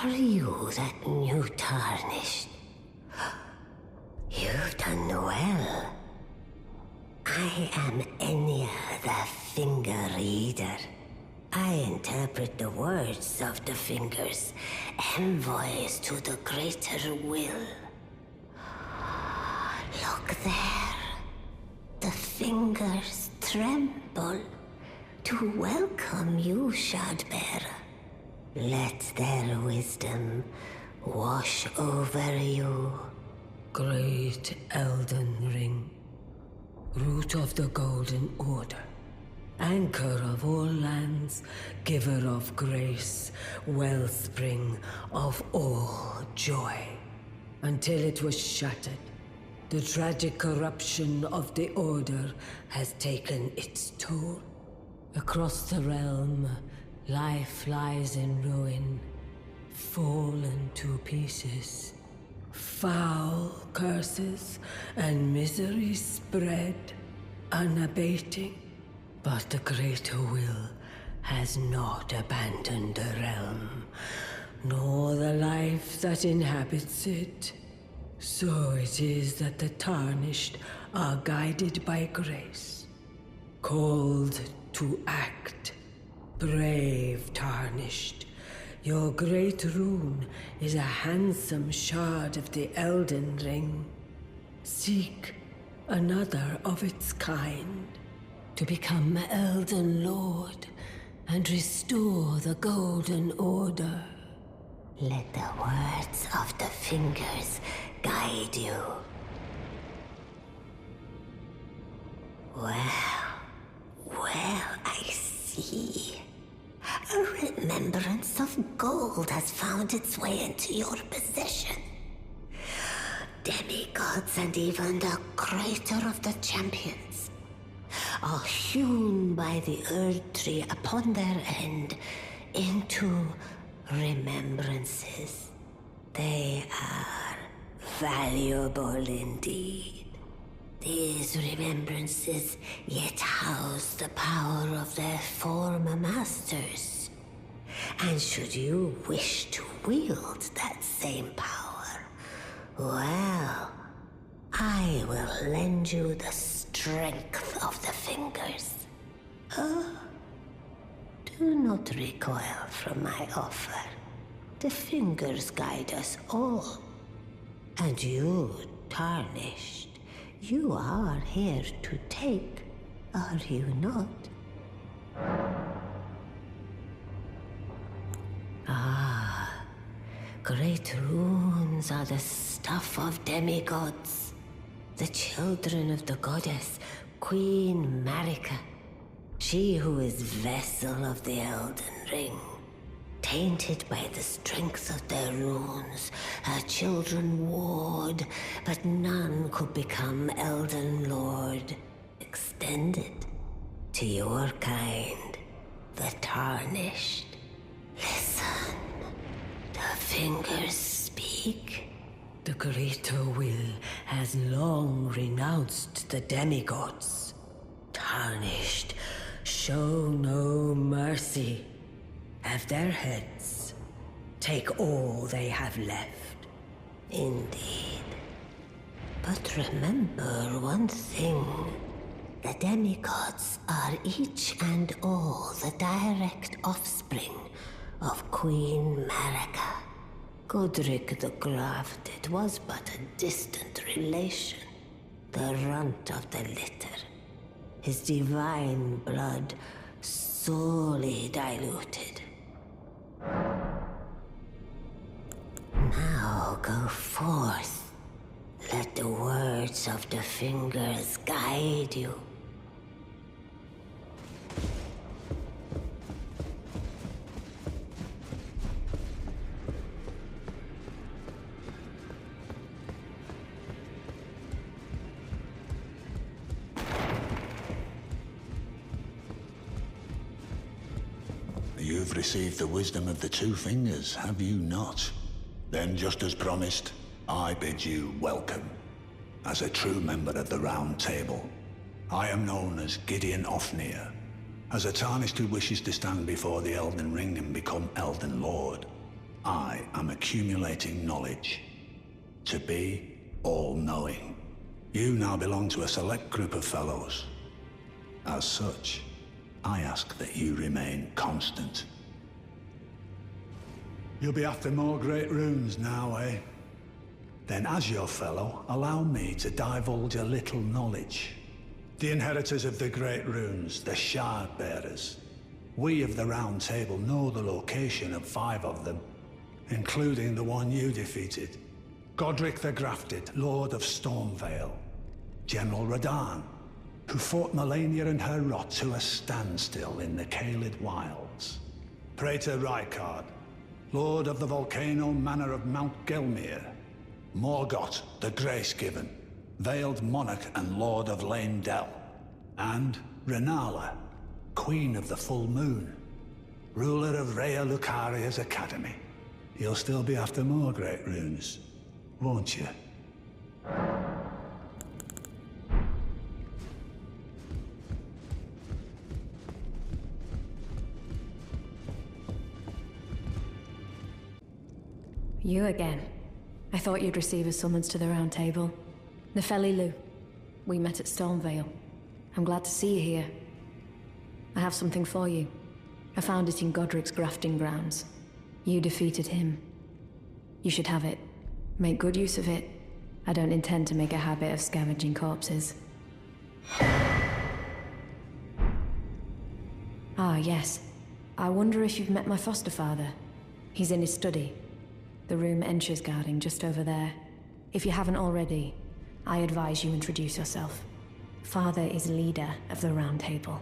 Are you that new tarnished? You've done well. I am Enya the Finger Reader. I interpret the words of the fingers, envoys to the greater will. Look there. The fingers tremble to welcome you, Shardbearer. Let their wisdom wash over you. Great Elden Ring, root of the Golden Order, anchor of all lands, giver of grace, wellspring of all joy. Until it was shattered, the tragic corruption of the Order has taken its toll. Across the realm, life lies in ruin, fallen to pieces. Foul curses and misery spread, unabating. But the greater will has not abandoned the realm, nor the life that inhabits it. So it is that the tarnished are guided by grace, called to act. Brave tarnished, your great rune is a handsome shard of the Elden Ring. Seek another of its kind to become Elden Lord and restore the Golden Order. Let the words of the fingers guide you. Well, I see. A remembrance of gold has found its way into your possession. Demigods and even the creator of the champions are hewn by the Earth Tree upon their end into remembrances. They are valuable indeed. These remembrances yet house the power of their former masters. And should you wish to wield that same power, well, I will lend you the strength of the fingers. Do not recoil from my offer. The fingers guide us all. And you, tarnished, you are here to take, are you not? Ah, great runes are the stuff of demigods, the children of the goddess, Queen Marika, she who is vessel of the Elden Ring. Tainted by the strength of their runes, her children warred, but none could become Elden Lord. Extended to your kind, the tarnished. Listen, the fingers speak. The greater will has long renounced the demigods. Tarnished, show no mercy. Have their heads. Take all they have left. Indeed. But remember one thing. The demigods are each and all the direct offspring of Queen Marika. Godric the Grafted was but a distant relation, the runt of the litter. His divine blood sorely diluted. Now go forth. Let the words of the fingers guide you. You've received the wisdom of the two fingers, have you not? Then, just as promised, I bid you welcome. As a true member of the Round Table, I am known as Gideon Ofnir. As a tarnished who wishes to stand before the Elden Ring and become Elden Lord, I am accumulating knowledge. To be all-knowing. You now belong to a select group of fellows. As such, I ask that you remain constant. You'll be after more great runes now, eh? Then as your fellow, allow me to divulge a little knowledge. The inheritors of the great runes, the Shard Bearers. We of the Round Table know the location of 5 of them, including the one you defeated. Godric the Grafted, Lord of Stormvale. General Radahn, who fought Melania and her rot to a standstill in the Caelid Wilds. Praetor Rykard, Lord of the Volcano Manor of Mount Gelmir. Morgott, the Grace-Given, Veiled Monarch and Lord of Lane Dell. And Renala, Queen of the Full Moon, ruler of Rhea Lucaria's Academy. You'll still be after more great runes, won't you? You again. I thought you'd receive a summons to the Round Table. Nefeli Lu. We met at Stormvale. I'm glad to see you here. I have something for you. I found it in Godric's grafting grounds. You defeated him. You should have it. Make good use of it. I don't intend to make a habit of scavenging corpses. Ah, yes. I wonder if you've met my foster father. He's in his study. The room Encher's guarding just over there. If you haven't already, I advise you introduce yourself. Father is leader of the Round Table.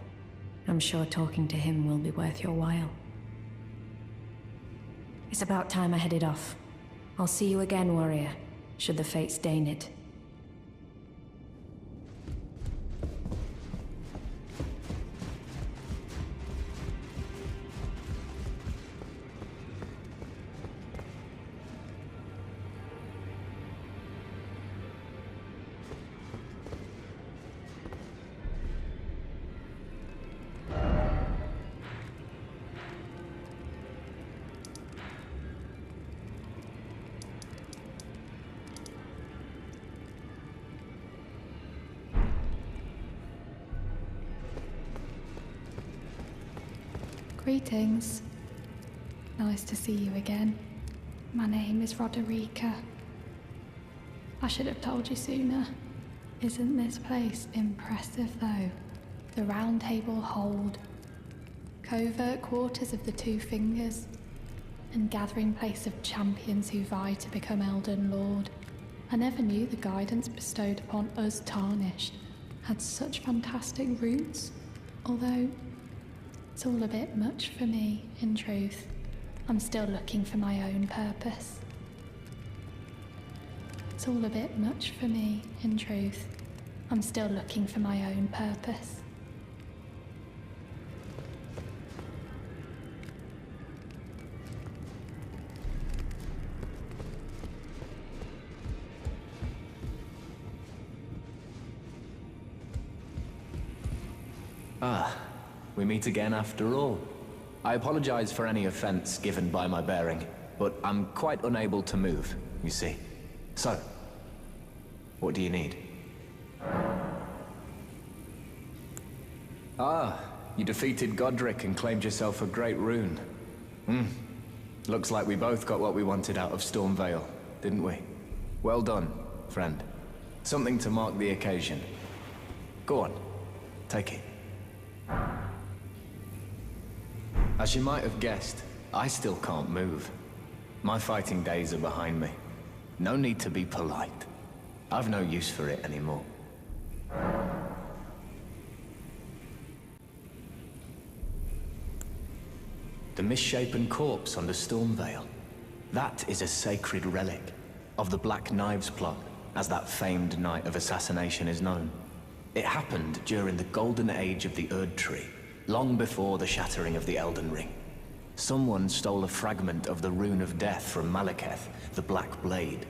I'm sure talking to him will be worth your while. It's about time I headed off. I'll see you again, warrior, should the fates deign it. Greetings. Nice to see you again. My name is Roderica. I should have told you sooner. Isn't this place impressive though? The Round Table hold covert quarters of the Two Fingers and gathering place of champions who vie to become Elden Lord. I never knew the guidance bestowed upon us Tarnished had such fantastic roots, although it's all a bit much for me, in truth. I'm still looking for my own purpose. It's all a bit much for me, in truth. I'm still looking for my own purpose. We meet again after all. I apologize for any offense given by my bearing, but I'm quite unable to move, you see. So, what do you need? Ah, you defeated Godric and claimed yourself a great rune. Looks like we both got what we wanted out of Stormvale, didn't we? Well done, friend. Something to mark the occasion. Go on, take it. As you might have guessed, I still can't move. My fighting days are behind me. No need to be polite. I've no use for it anymore. The misshapen corpse under Stormvale. That is a sacred relic of the Black Knives plot, as that famed night of assassination is known. It happened during the golden age of the Erd Tree, long before the shattering of the Elden Ring. Someone stole a fragment of the Rune of Death from Malekith, the Black Blade,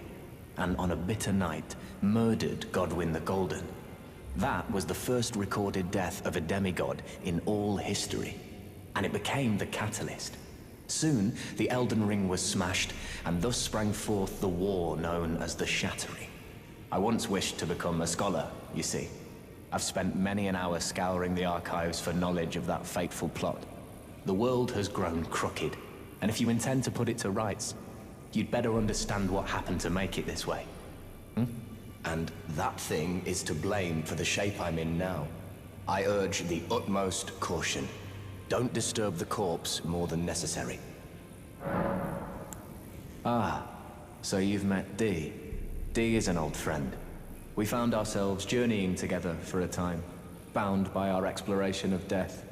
and on a bitter night, murdered Godwyn the Golden. That was the first recorded death of a demigod in all history, and it became the catalyst. Soon, the Elden Ring was smashed, and thus sprang forth the war known as the Shattering. I once wished to become a scholar, you see. I've spent many an hour scouring the archives for knowledge of that fateful plot. The world has grown crooked, and if you intend to put it to rights, you'd better understand what happened to make it this way. And that thing is to blame for the shape I'm in now. I urge the utmost caution. Don't disturb the corpse more than necessary. Ah, so you've met Dee. Dee is an old friend. We found ourselves journeying together for a time, bound by our exploration of death.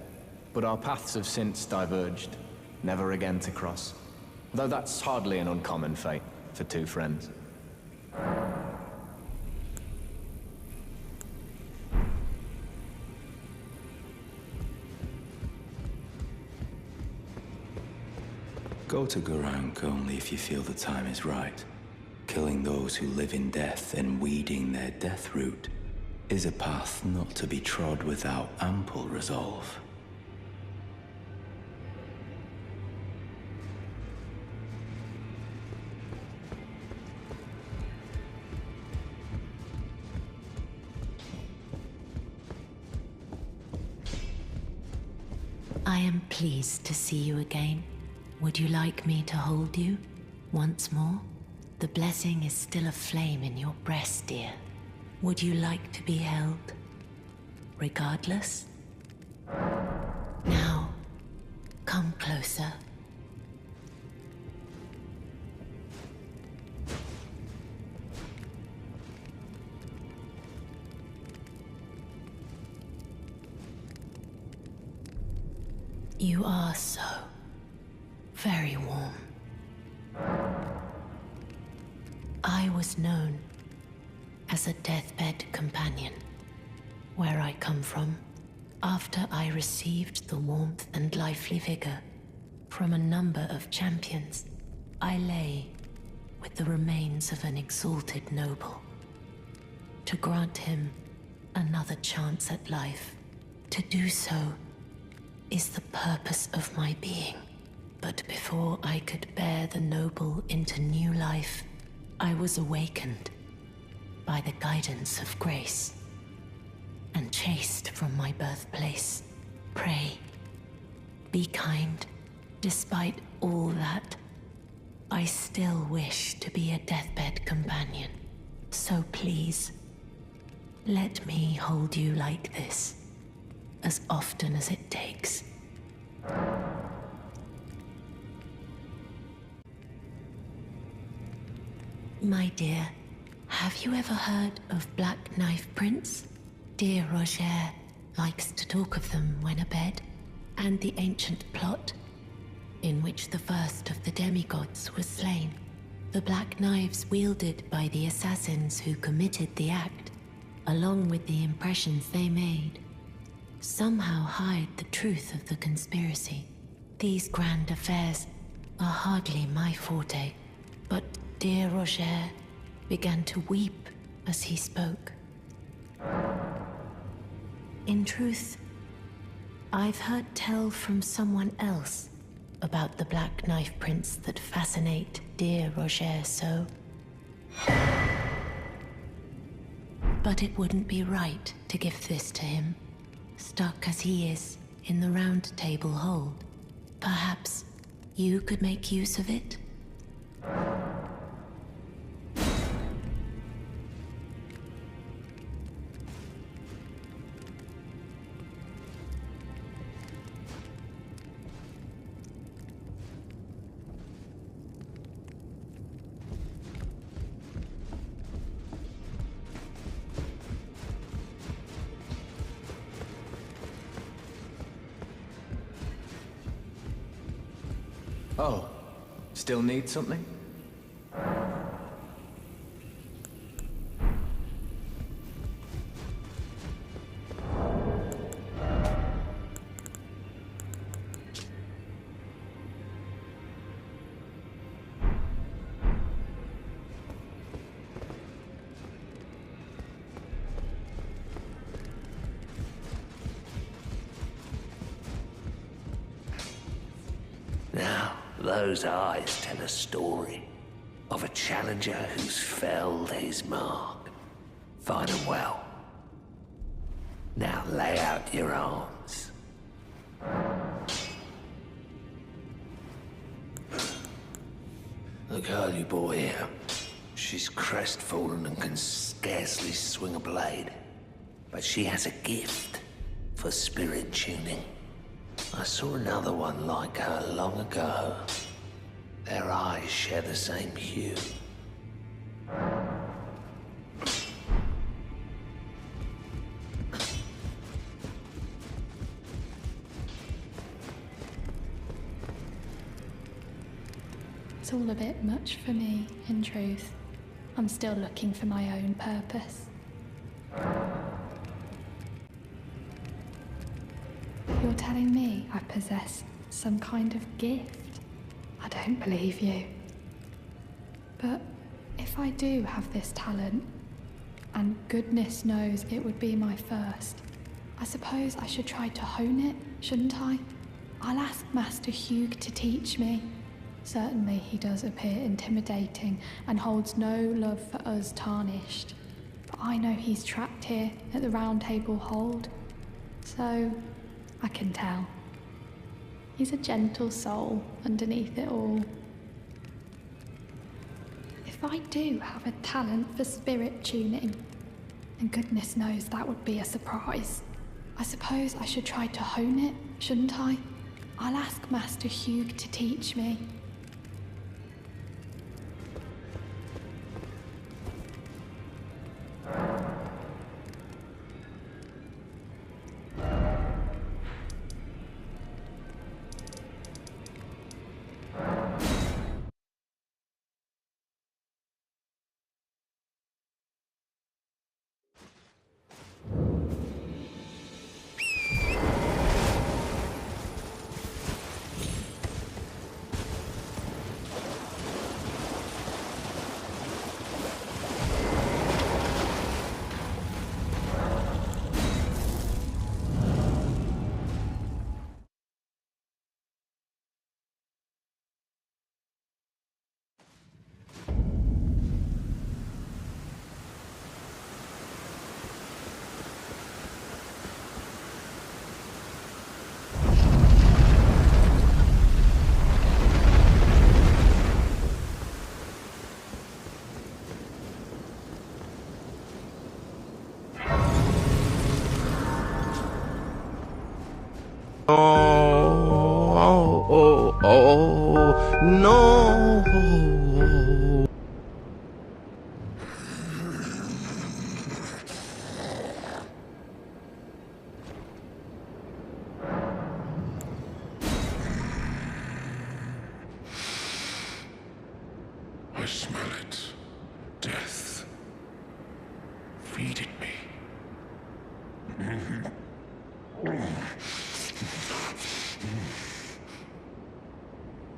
But our paths have since diverged, never again to cross. Though that's hardly an uncommon fate for two friends. Go to Gurranq only if you feel the time is right. Killing those who live in death and weeding their death root is a path not to be trod without ample resolve. I am pleased to see you again. Would you like me to hold you once more? The blessing is still aflame in your breast, dear. Would you like to be held? Regardless? Now, come closer. You are so very warm. I was known as a deathbed companion, where I come from, after I received the warmth and lively vigor from a number of champions. I lay with the remains of an exalted noble, to grant him another chance at life. To do so is the purpose of my being. But before I could bear the noble into new life, I was awakened by the guidance of grace and chased from my birthplace. Pray, be kind. Despite all that, I still wish to be a deathbed companion. So please, let me hold you like this, as often as it takes. My dear, have you ever heard of Black Knife Prince? Dear Roger likes to talk of them when abed, and the ancient plot in which the first of the demigods was slain. The black knives wielded by the assassins who committed the act, along with the impressions they made, somehow hide the truth of the conspiracy. These grand affairs are hardly my forte, but dear Roger began to weep as he spoke. In truth, I've heard tell from someone else about the Black Knife Prince that fascinate dear Roger so. But it wouldn't be right to give this to him, stuck as he is in the Round Table hold. Perhaps you could make use of it? Oh, still need something? Now, those eyes tell a story of a challenger who's felled his mark. Fight him well. Now lay out your arms. The girl you brought here, she's crestfallen and can scarcely swing a blade. But she has a gift for spirit tuning. I saw another one like her long ago. Their eyes share the same hue. It's all a bit much for me, in truth. I'm still looking for my own purpose. You're telling me I possess some kind of gift? I don't believe you. But if I do have this talent, and goodness knows it would be my first, I suppose I should try to hone it, shouldn't I? I'll ask Master Hugh to teach me. Certainly he does appear intimidating and holds no love for us tarnished. But I know he's trapped here at the Round Table Hold, so I can tell. He's a gentle soul underneath it all. If I do have a talent for spirit tuning, and goodness knows that would be a surprise, I suppose I should try to hone it, shouldn't I? I'll ask Master Hugh to teach me. No. I smell it. Death. Feeding me.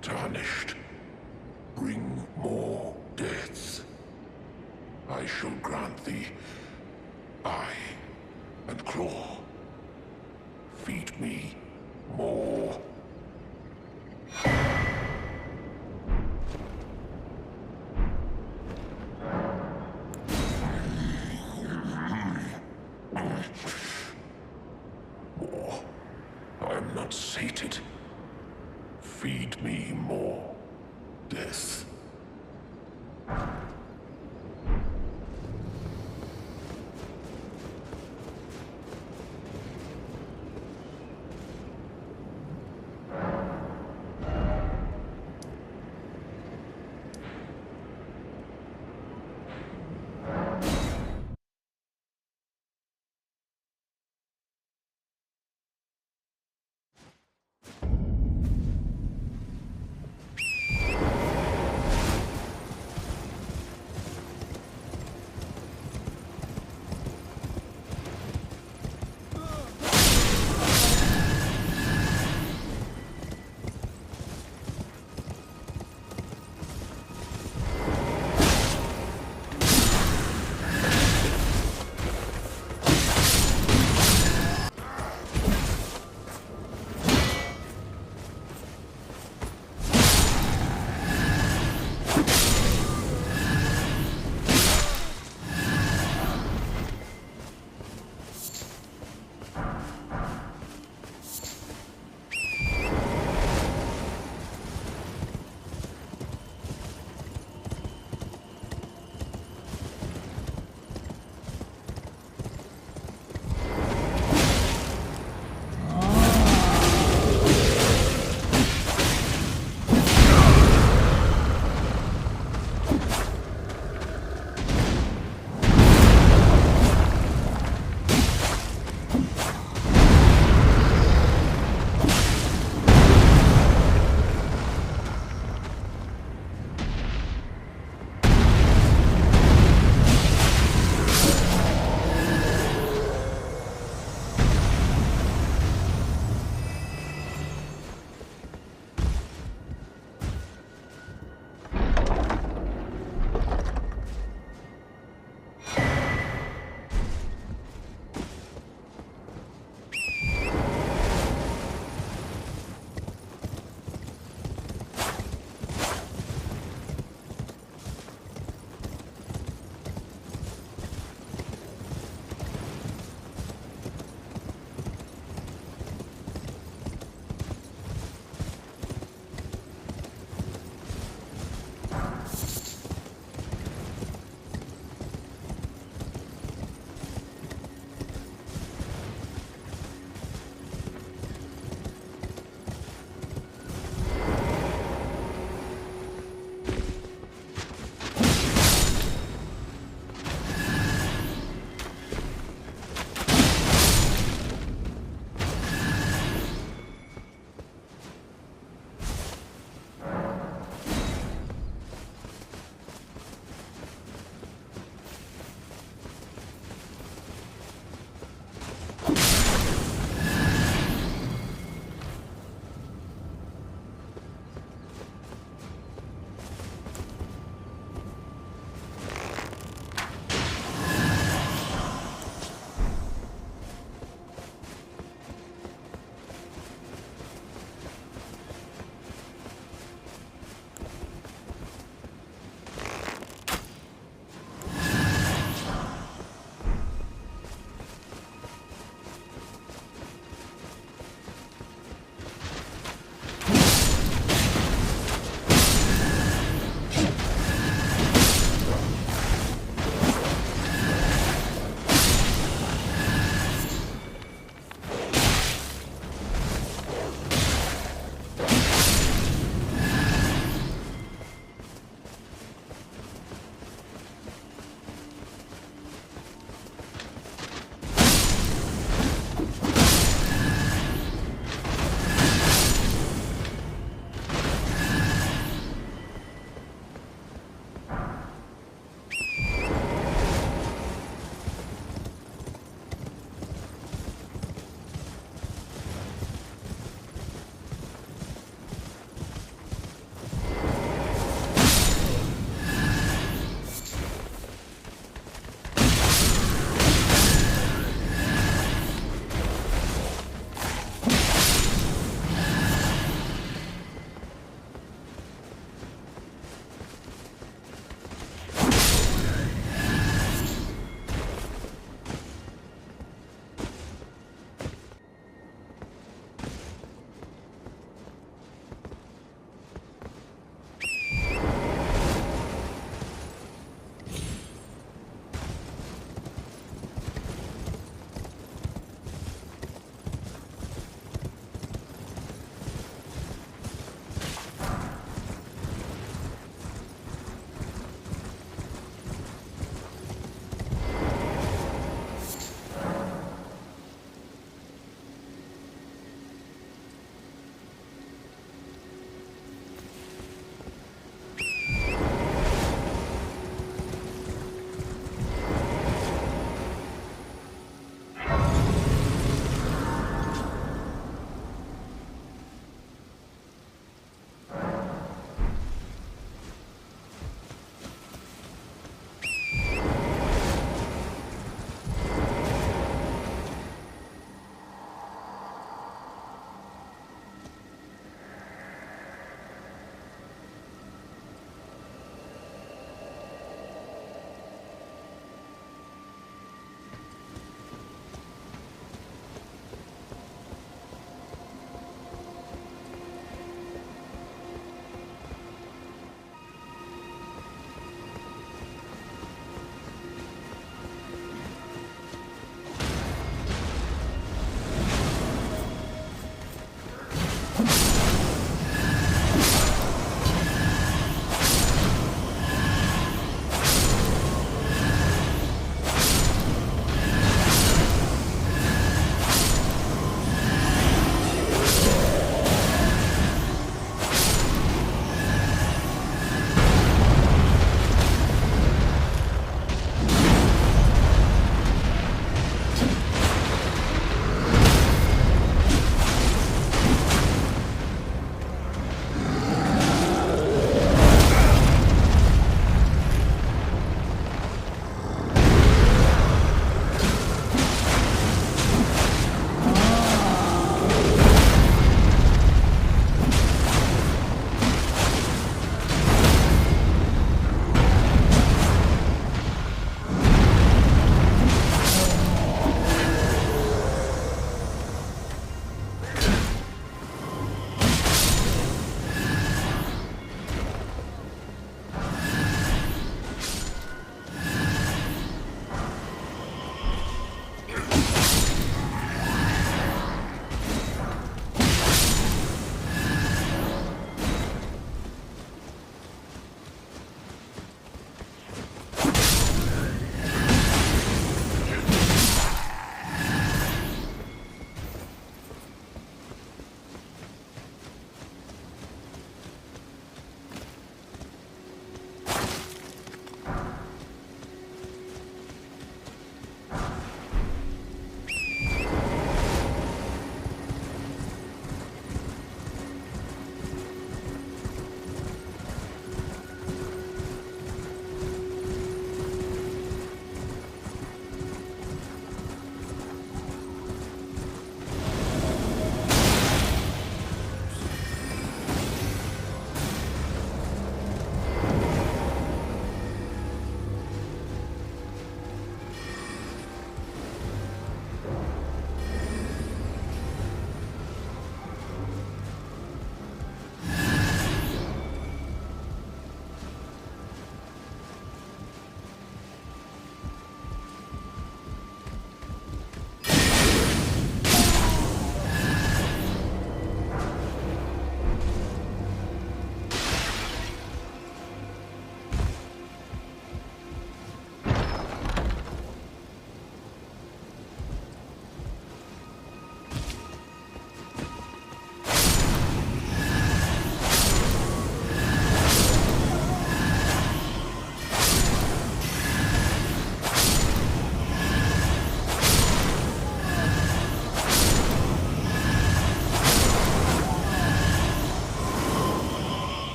Tarnished. Bring more deaths. I shall grant thee eye and claw. Feed me more. More. I am not sated. Feed me more death.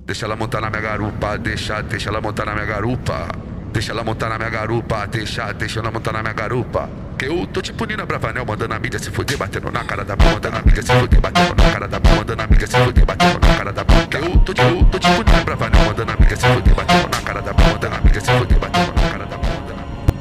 Deixa ela montar na minha garupa, deixa ela montar na minha garupa. Deixa ela montar na minha garupa, deixa ela montar na minha garupa. Que eu tô tipo Nina Bravanel, mandando a mídia se fuder, batendo na cara da bunda, mandando a mídia se fuder, batendo na cara da bunda, mandando a mídia se fuder, batendo na cara da bunda. Que eu tô tipo Nina Bravanel, mandando a mídia se fuder, batendo na cara da bunda, mandando a mídia se fuder.